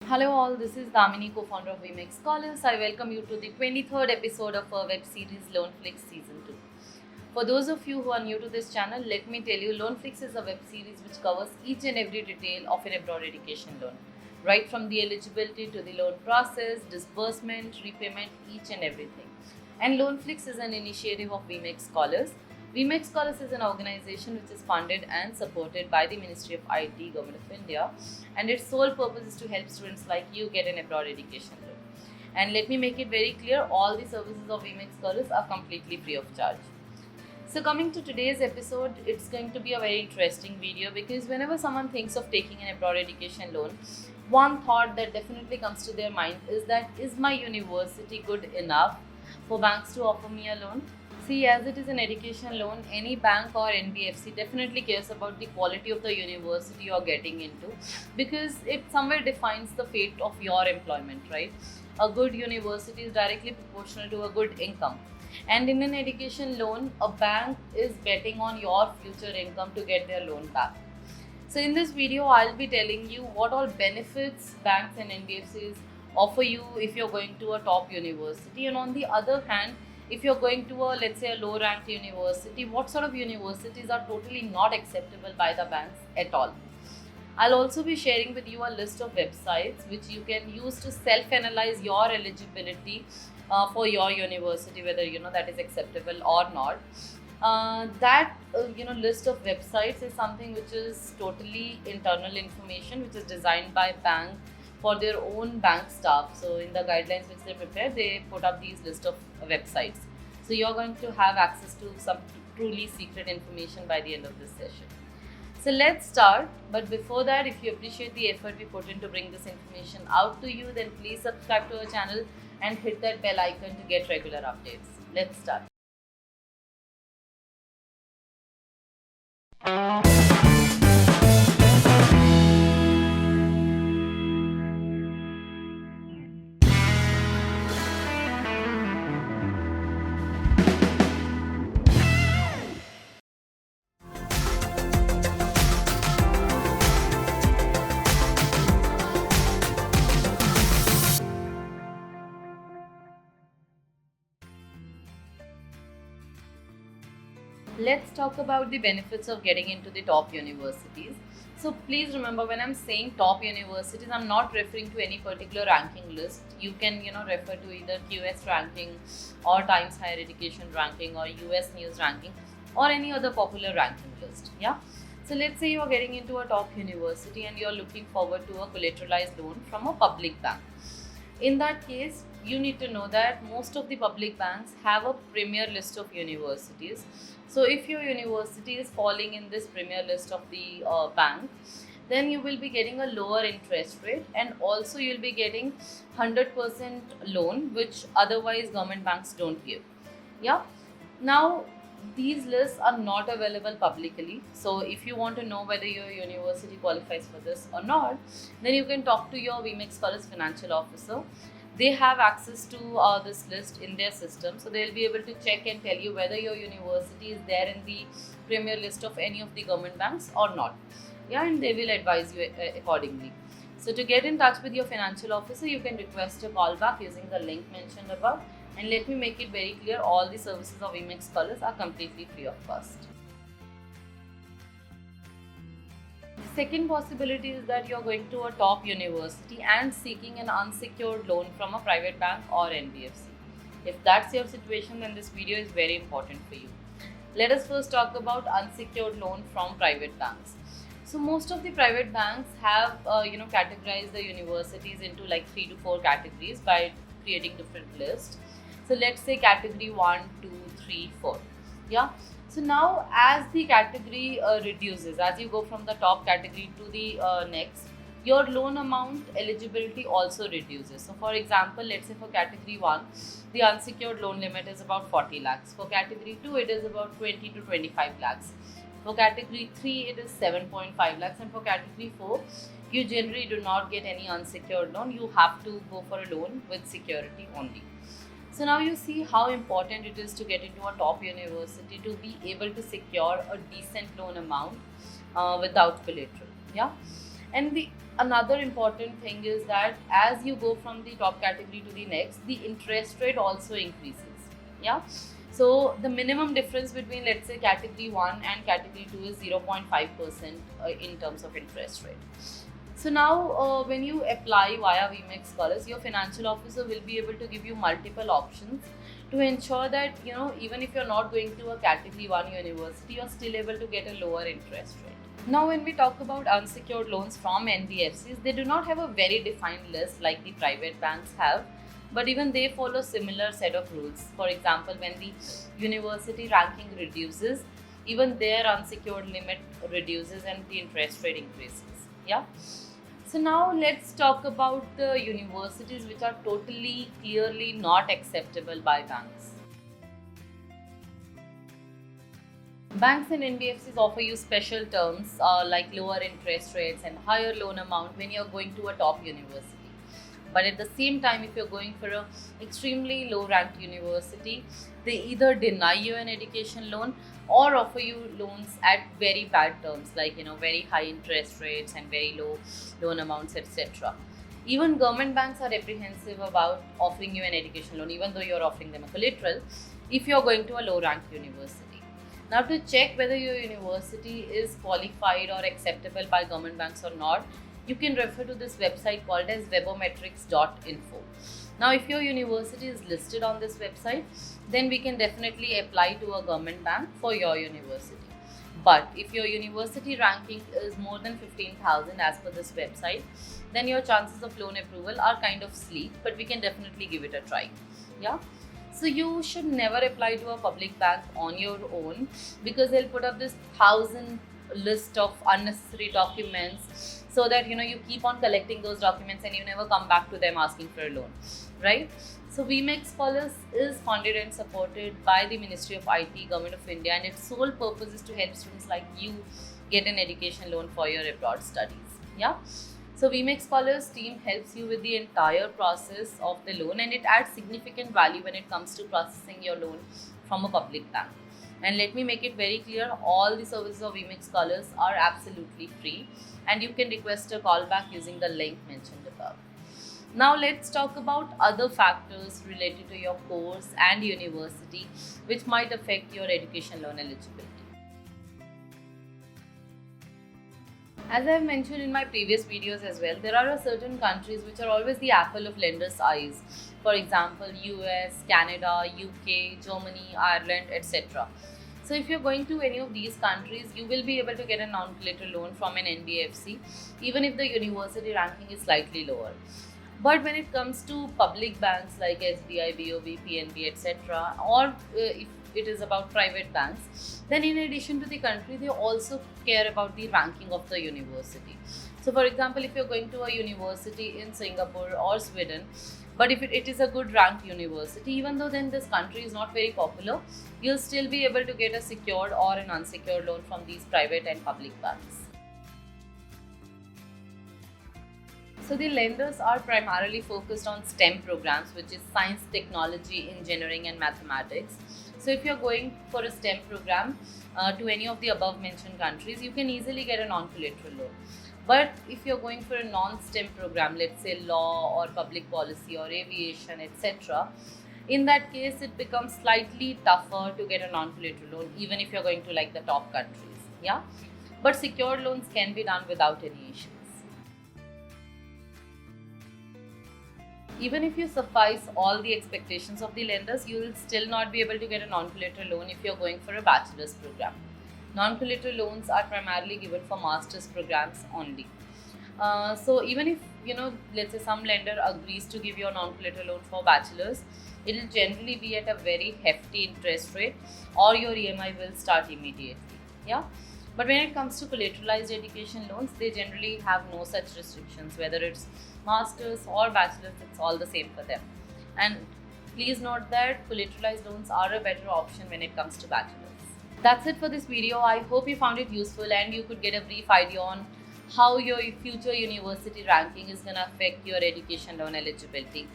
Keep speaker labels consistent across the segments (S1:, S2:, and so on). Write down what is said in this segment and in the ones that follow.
S1: Hello all, this is Damini, co-founder of VMake Scholars. I welcome you to the 23rd episode of our web series Loanflix Season 2. For those of you who are new to this channel, let me tell you Loanflix is a web series which covers each and every detail of an abroad education loan. Right from the eligibility to the loan process, disbursement, repayment, each and everything. And Loanflix is an initiative of VMake Scholars. VMake Scholars is an organization which is funded and supported by the Ministry of IT, Government of India, and its sole purpose is to help students like you get an abroad education loan. And let me make it very clear, all the services of VMake Scholars are completely free of charge. So coming to today's episode, it's going to be a very interesting video because whenever someone thinks of taking an abroad education loan, one thought that definitely comes to their mind is that, is my university good enough for banks to offer me a loan? See, as it is an education loan, any bank or NBFC definitely cares about the quality of the university you're getting into because it somewhere defines the fate of your employment, right? A good university is directly proportional to a good income. And in an education loan, a bank is betting on your future income to get their loan back. So in this video, I'll be telling you what all benefits banks and NBFCs offer you if you're going to a top university, and on the other hand, if you're going to a, let's say, a low ranked university, what sort of universities are totally not acceptable by the banks at all. I'll also be sharing with you a list of websites which you can use to self-analyze your eligibility for your university, whether that is acceptable or not. That list of websites is something which is totally internal information, which is designed by bank for their own bank staff. So in the guidelines which they prepare, they put up these list of websites. So you're going to have access to some truly secret information by the end of this session. So let's start. But before that, if you appreciate the effort we put in to bring this information out to you, then please subscribe to our channel and hit that bell icon to get regular updates. Let's start. Let's talk about the benefits of getting into the top universities. So please remember, when I'm saying top universities, I'm not referring to any particular ranking list. You can refer to either QS ranking or Times Higher Education ranking or US News ranking or any other popular ranking list. Yeah. So let's say you're getting into a top university and you're looking forward to a collateralized loan from a public bank. In that case, you need to know that most of the public banks have a premier list of universities. So if your university is falling in this premier list of the bank, then you will be getting a lower interest rate, and also you'll be getting 100% loan, which otherwise government banks don't give. Yeah. Now, these lists are not available publicly. So if you want to know whether your university qualifies for this or not, then you can talk to your VMake Scholars financial officer. They have access to this list in their system, so they'll be able to check and tell you whether your university is there in the premier list of any of the government banks or not. Yeah, and they will advise you accordingly. So to get in touch with your financial officer, you can request a call back using the link mentioned above. And let me make it very clear, all the services of VMake Scholars are completely free of cost. The second possibility is that you're going to a top university and seeking an unsecured loan from a private bank or NBFC. If that's your situation, then this video is very important for you. Let us first talk about unsecured loan from private banks. So most of the private banks have categorized the universities into like 3 to 4 categories by creating different lists. So let's say category 1, 2, 3, 4. Yeah. So now as the category reduces, as you go from the top category to the next, your loan amount eligibility also reduces. So for example, let's say for category 1, the unsecured loan limit is about 40 lakhs. For category 2, it is about 20 to 25 lakhs. For category 3, it is 7.5 lakhs. And for category 4, you generally do not get any unsecured loan. You have to go for a loan with security only. So now you see how important it is to get into a top university to be able to secure a decent loan amount without collateral. Yeah. And the another important thing is that as you go from the top category to the next, the interest rate also increases. Yeah. So the minimum difference between, let's say, category 1 and category 2 is 0.5% in terms of interest rate. So now, when you apply via VMAX Scholars, your financial officer will be able to give you multiple options to ensure that, even if you're not going to a category 1 university, you're still able to get a lower interest rate. Now, when we talk about unsecured loans from NBFCs, they do not have a very defined list like the private banks have, but even they follow similar set of rules. For example, when the university ranking reduces, even their unsecured limit reduces and the interest rate increases. Yeah. So now let's talk about the universities which are totally clearly not acceptable by banks. Banks and NBFCs offer you special terms like lower interest rates and higher loan amount when you're going to a top university. But at the same time, if you're going for a extremely low ranked university, they either deny you an education loan or offer you loans at very bad terms, like very high interest rates and very low loan amounts, etc. Even government banks are apprehensive about offering you an education loan, even though you're offering them a collateral, if you're going to a low ranked university. Now, to check whether your university is qualified or acceptable by government banks or not, you can refer to this website called as webometrics.info. Now, if your university is listed on this website, then we can definitely apply to a government bank for your university. But if your university ranking is more than 15,000 as per this website, then your chances of loan approval are kind of sleek, but we can definitely give it a try. Yeah. So you should never apply to a public bank on your own, because they'll put up this 1,000 list of unnecessary documents, so that you keep on collecting those documents and you never come back to them asking for a loan, right? So VMAX Scholars is funded and supported by the Ministry of IT, Government of India, and its sole purpose is to help students like you get an education loan for your abroad studies. Yeah. So VMAX Scholars team helps you with the entire process of the loan, and it adds significant value when it comes to processing your loan from a public bank. And let me make it very clear, all the services of VMAX Scholars are absolutely free, and you can request a call back using the link mentioned above. Now let's talk about other factors related to your course and university which might affect your education loan eligibility. As I have mentioned in my previous videos as well, there are certain countries which are always the apple of lenders' eyes. For example, US, Canada, UK, Germany, Ireland, etc. So if you're going to any of these countries, you will be able to get a non-collateral loan from an NBFC, even if the university ranking is slightly lower. But when it comes to public banks like SBI, BOB, PNB, etc., or if it is about private banks, then in addition to the country, they also care about the ranking of the university. So for example, if you're going to a university in Singapore or Sweden, but if it is a good ranked university, even though then this country is not very popular, you'll still be able to get a secured or an unsecured loan from these private and public banks. So the lenders are primarily focused on STEM programs, which is science, technology, engineering and mathematics. So if you're going for a STEM program to any of the above mentioned countries, you can easily get a non-collateral loan. But if you're going for a non-STEM program, let's say law or public policy or aviation, etc., in that case, it becomes slightly tougher to get a non-collateral loan, even if you're going to like the top countries. Yeah, but secured loans can be done without any issues. Even if you suffice all the expectations of the lenders, you will still not be able to get a non-collateral loan if you're going for a bachelor's program. Non-collateral loans are primarily given for master's programs only. So even if, let's say some lender agrees to give you a non-collateral loan for bachelor's, it will generally be at a very hefty interest rate, or your EMI will start immediately. Yeah. But when it comes to collateralized education loans, they generally have no such restrictions, whether it's master's or bachelor's, it's all the same for them. And please note that collateralized loans are a better option when it comes to bachelor's. That's it for this video. I hope you found it useful and you could get a brief idea on how your future university ranking is going to affect your education loan eligibility.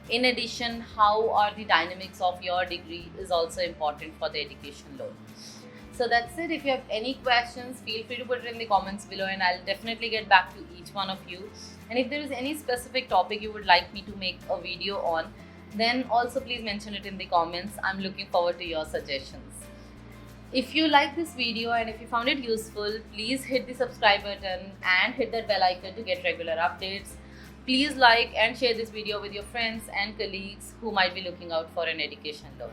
S1: In addition, how are the dynamics of your degree is also important for the education loan. So that's it. If you have any questions, feel free to put it in the comments below and I'll definitely get back to each one of you. And if there is any specific topic you would like me to make a video on, then also please mention it in the comments. I'm looking forward to your suggestions. If you like this video and if you found it useful, please hit the subscribe button and hit that bell icon to get regular updates. Please like and share this video with your friends and colleagues who might be looking out for an education loan.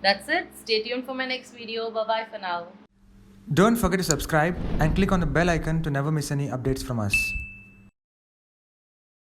S1: That's it. Stay tuned for my next video. Bye-bye for now.
S2: Don't forget to subscribe and click on the bell icon to never miss any updates from us.